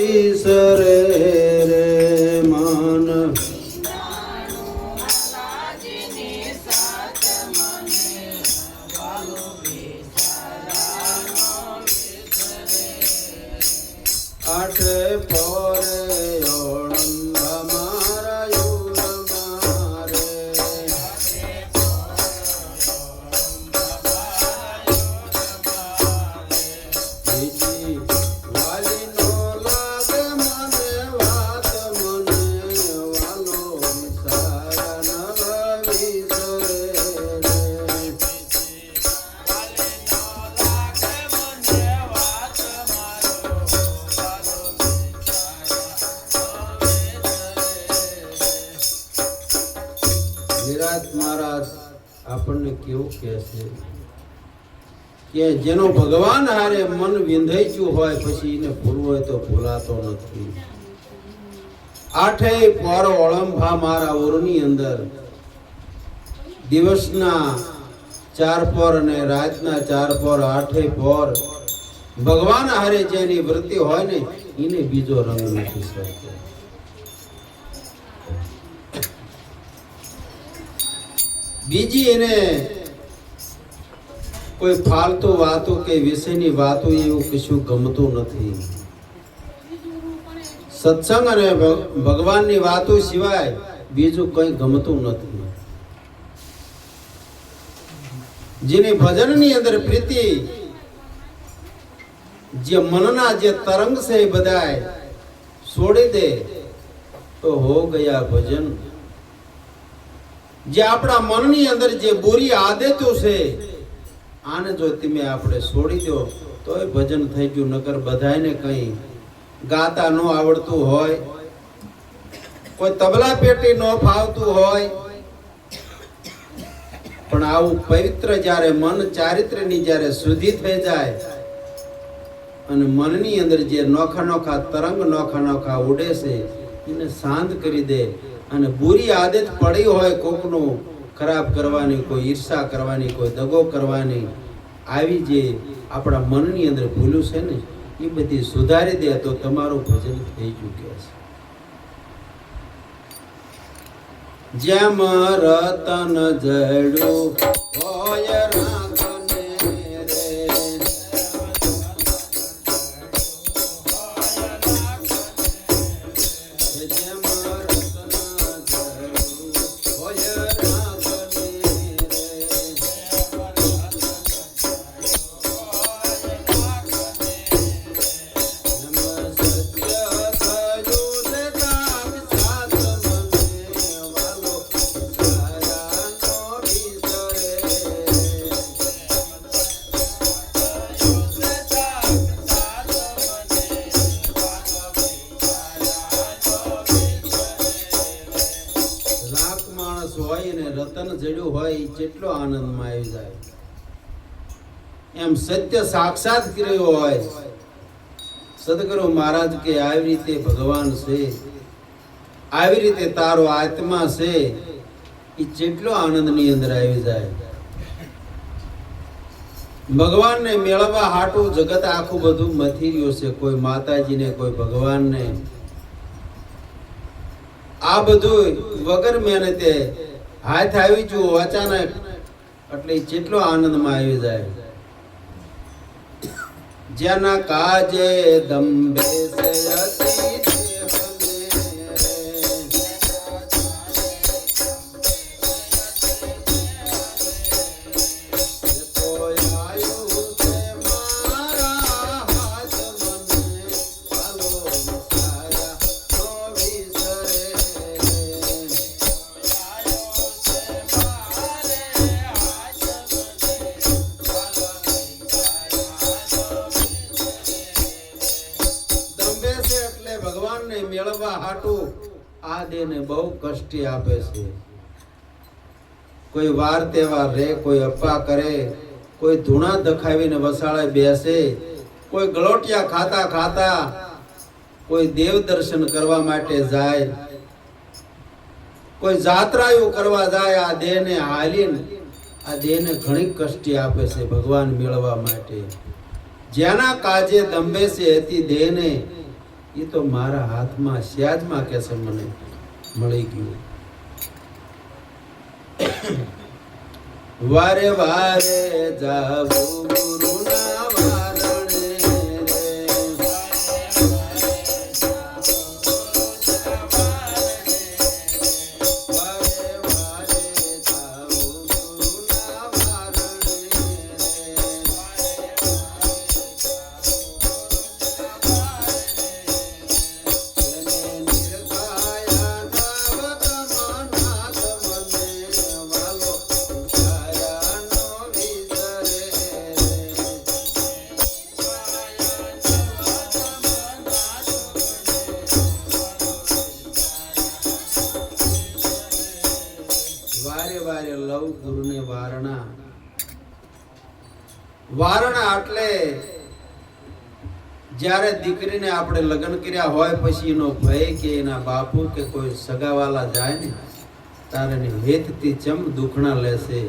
વિસરે રે મન આઠે પોરે ઓળંબ મારા યુલ મારે બીજી વાલી નો લાગે મને વાત મને વાલો વિસારા નવ વિસરે વિરાટ મહારાજ આપણને કેવું કહે છે કે જેનો ભગવાન હારે મન વિંધાઈ ગયું હોય પછી એને ભૂલવું હોય તો ભૂલાતો નથી. આઠેય પોર ઓળંભા મારા ઓરની અંદર દિવસના 4 પોર અને રાતના 4 પોર આઠેય પોર ભગવાન હારે જેની વૃત્તિ હોય ને એને બીજો રંગ નથી સરતો. બીજી એને કોઈ ફાલતુ વાતો કે વિષયની વાતો એવું કશું ગમતું નથી. સત્સંગ અને ભગવાનની વાતો સિવાય બીજું કંઈ ગમતું નથી. જેની ભજનની અંદર પ્રીતિ જે મનના જે તરંગ છે એ બધાય છોડી દે તો હો ગયા ભજન. જે આપણા મનની અંદર જે બુરી આદતો છે આને જો તમે આપણે છોડી દો તો એ ભજન થઈ ગયું. નકર બધાને કઈ ગાતા ન આવડતું હોય, કોઈ તબલા પેટી ન ફાવતું હોય, પણ આવું પવિત્ર જ્યારે મન ચારિત્ર્યની જ્યારે શુદ્ધિ થઈ જાય અને મનની અંદર જે નોખા નોખા તરંગ નોખા નોખા ઉડે છે એને શાંત કરી દે અને બુરી આદત પડી હોય કોકનું ખરાબ કરવાની, કોઈ ઈર્ષા કરવાની, કોઈ દગો કરવાની, આવી જે આપણા મનની અંદર ભૂલું છે ને એ બધી સુધારી દે તો તમારું ભજન થઈ ચૂક્યા છે. જેમ રતન જડ્યું હોય રાખને રે, જેમ રતન જડ્યું હોય રાખને રતન જડ્યું હોય જેટલો આનંદમાં આવી જાય. એમ સત્ય સાક્ષાત કર્યો હોય. સદગુરુ મહારાજ કે આવી રીતે ભગવાન છે, આવી રીતે તારો આત્મા છે, એ જેટલો આનંદની અંદર આવી જાય. ભગવાનને મેળવવા હાટું જગત આખું બધું મથી રહ્યું છે. કોઈ માતાજીને, કોઈ ભગવાનને, આ બધું વગર મહેનતે હાથ આવી જુઓ અચાનક એટલે જેટલો આનંદમાં આવી જાય. જેના કાજે દંભે સે મેળવવા હાટું આ દેહને બહુ કષ્ટી આપે છે. કોઈ વાર તહેવાર રે, કોઈ અપ્પા કરે, કોઈ ધૂણા દખાવીને વસાળે બેસે, કોઈ ગલોટિયા ખાતા ખાતા કોઈ દેવ દર્શન કરવા માટે જાય, કોઈ જાત્રાયું કરવા જાય. આ દેહને હાલીને આ દેહને ઘણી કષ્ટી આપે છે ભગવાન મેળવવા માટે. જેના કાજે દંભે છે એથી દેહને એ તો મારા હાથમાં સ્યાજમાં કે છે મને મળી ગયું. વારે વારે જાવું ગુરુના વારણે રે, વારે વારે જાવું ગુરુના વારણે લવ ગુરુને વારણા. વારણા એટલે જ્યારે દીકરીને આપણે લગ્ન કર્યા હોય પછી એનો ભય કે એના બાપુ કે કોઈ સગાવાલા જાય ને તારે હેતથી ચમ દુખણા લેશે.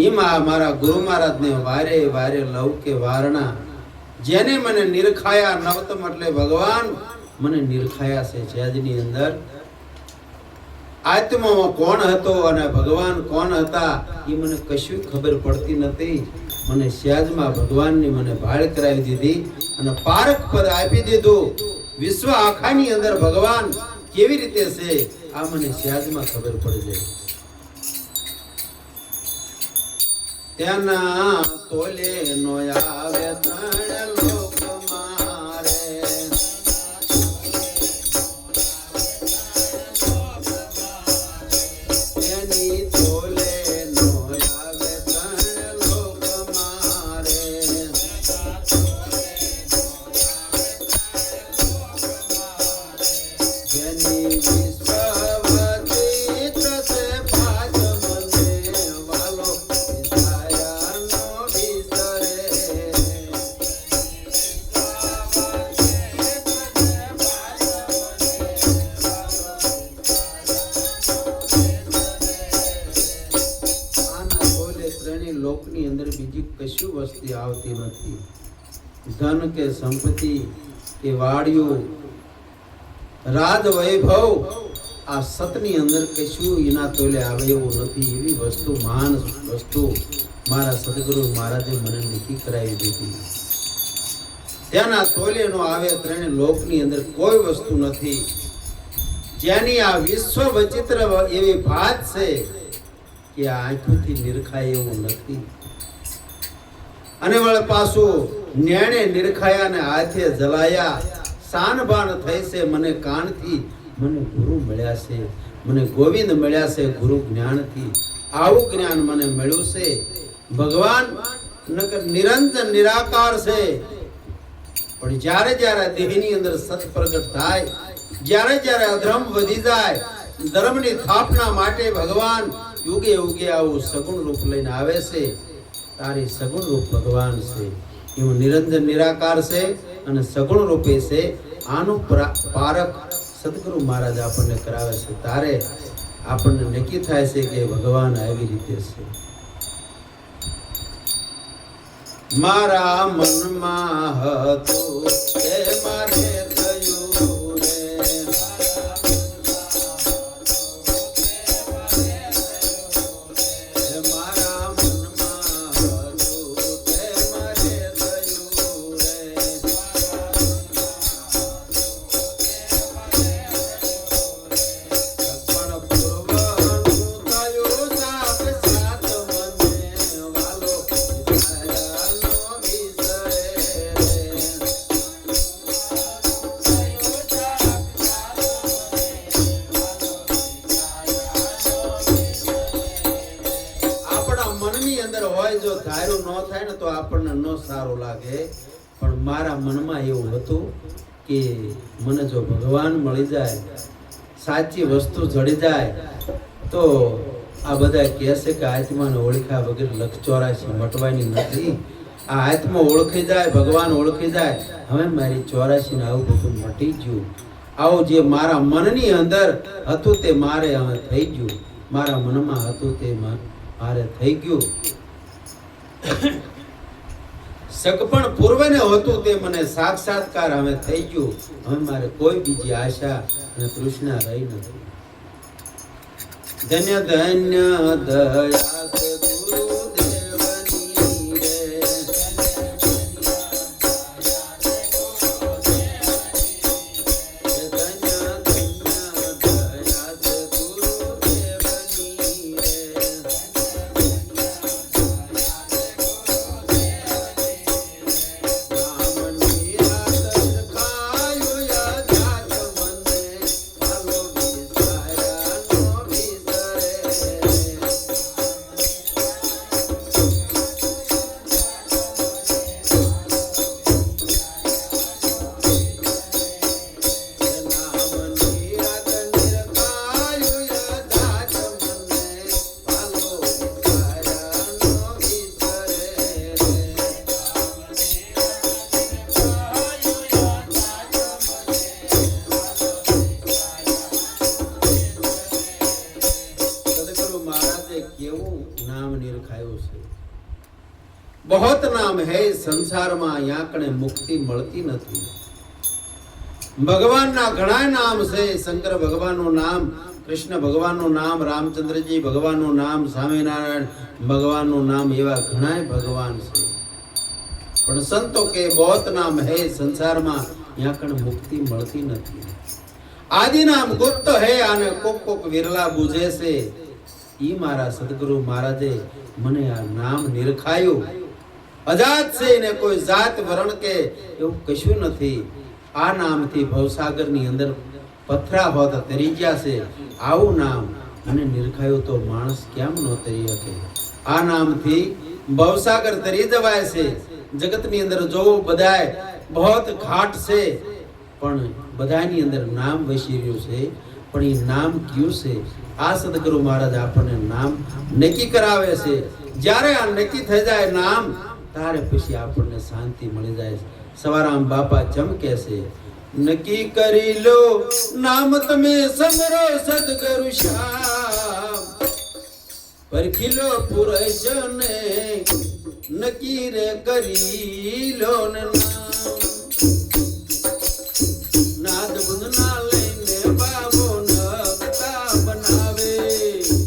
એમાં મારા ગુરુ મહારાજને વારે વારે લવ કે વારણા. જેને મને નિરખાયા નવતમ એટલે ભગવાન મને નિરખાયા છે. જેજની અંદર આત્મામાં કોણ હતો અને ભગવાન કોણ હતા એ મને કશું ખબર પડતી નથી. મને સ્યાજમાં ભગવાનની મને ભાળ કરાવી દીધી અને પારક પદ આપી દીધું. વિશ્વ આખાની અંદર ભગવાન કેવી રીતે છે આ મને સ્યાજમાં ખબર પડી જાય. તેના તોલે નો આવે ત્રણ લોક મારે, તેની તોલે નો આવે ત્રણ લોક મારે, જેની વિશ્વવતી ત્રસે પાચ મને વાલો વિસાયાનો વિસરે. આના બોલે ત્રણેય લોકની અંદર બીજી કશું વસ્તુ આવતી નથી. ધન કે સંપત્તિ કે વાડિયું રાજ વૈભવ આ સતની અંદર કશું એના તોલે આવે એવું નથી. એવી વસ્તુ મહાન વસ્તુ મારા સદગુરુ મહારાજે મને નક્કી કરાવી દીધી. તેના તોલે નો આવે ત્રણે લોકની અંદર કોઈ વસ્તુ નથી. જેની આ વિશ્વ વિચિત્ર એવી ભાત છે કે આ આંખોથી નિરખાય એવું નથી. અને વળ પાછું નેણે નિરખાયા ને હાથે જલાયા. સાનબાન થઈ છે મને કાનથી. મને ગુરુ મળ્યા છે, મને ગોવિંદ મળ્યા છે ગુરુ જ્ઞાનથી. આવું જ્ઞાન મને મળ્યું છે. ભગવાન નિરંજન નિરાકાર છે. પણ જ્યારે જ્યારે દેહની અંદર સત પ્રગટ થાય, જ્યારે જ્યારે અધર્મ વધી જાય, ધર્મની સ્થાપના માટે ભગવાન યુગે યુગે આવું સગુણ રૂપ લઈને આવે છે. તારી સગુણ રૂપ ભગવાન છે. એવું નિરંજન નિરાકાર છે અને સગુણ રૂપે છે. આનું પારક સદગુરુ મહારાજ આપણને કરાવે છે. તારે આપણને નક્કી થાય છે કે ભગવાન આવી રીતે છે. મારા મનમાં હતું એ મારે થયું રે, મારા મનમાં હતું તે મારે થયું રે, પણ પૂર્વનું થયું સાપ સાત મને વાલો વિસાયાનો વિસરે રે. આપણા મનની અંદર હોય જો ધાર્યું ન થાય ને તો આપણને ન સારું લાગે. પણ મારા મનમાં એવું હતું કે મને જો ભગવાન મળી જાય, સાચી વસ્તુ જડી જાય તો આ બધા કહે છે કે આત્માને ઓળખ્યા વગર લખ 84 મટવાની નથી. આ આત્મા ઓળખી જાય, ભગવાન ઓળખી જાય, હવે મારી 84 ને આવું બધું મટી ગયું. આવું જે મારા મનની અંદર હતું તે મારે હવે થઈ ગયું. મારા મનમાં હતું તે મારે થઈ ગયું. સગપણ પૂર્વને હતું તે મને સાક્ષાત્કાર હવે થઈ ગયું. હવે મારે કોઈ બીજી આશા અને તૃષ્ણા રહી નથી. ધન્ય ધન્ય દયા સદગુરુદેવની રે. बहुत नाम है संसार में याकने मुक्ति મળતી નથી. ભગવાનના ઘણા નામ છે. શંકર ભગવાનનું નામ, કૃષ્ણ ભગવાનનું નામ, રામચંદ્રજી ભગવાનનું નામ, સ્વામિનારાયણ ભગવાનનું નામ, એવા ઘણા ભગવાન છે. પણ સંતો કે बहुत नाम है संसार में याकने मुक्ति મળતી નથી. આદિ નામ ગુપ્ત है અને કોક કોક વિરલા બુજે છે. ઈ મારા સદગુરુ મહારાજે મને આ નામ નિરખાયું. અજાત છે ને કોઈ જાત વરણ કે એવું કશું નથી. આ નામથી ભવસાગરની અંદર પથરા હોત તરી ગયા છે. આવું નામ અને નિરખાયું તો માણસ કેમ ન તરી શકે? આ નામથી ભવસાગર તરી જવાય છે. જગતની અંદર જોવો બધાય बहुत ઘાટ છે, પણ બધાની અંદર નામ વસી રહ્યું છે. પણ એ નામ કયું છે? આ સદગુરુ મહારાજ આપણને નામ નક્કી કરાવે છે. જ્યારે આ નક્કી થઈ જાય નામ, તારે પછી આપણને શાંતિ મળી જાય. સવારામ બાપા ચમ કે છે, નક્કી કરી લો નામ તમે સમરો સદગુરુ શ્યામ. પરખી લો પુરુષને નક્કી રે કરી લો ને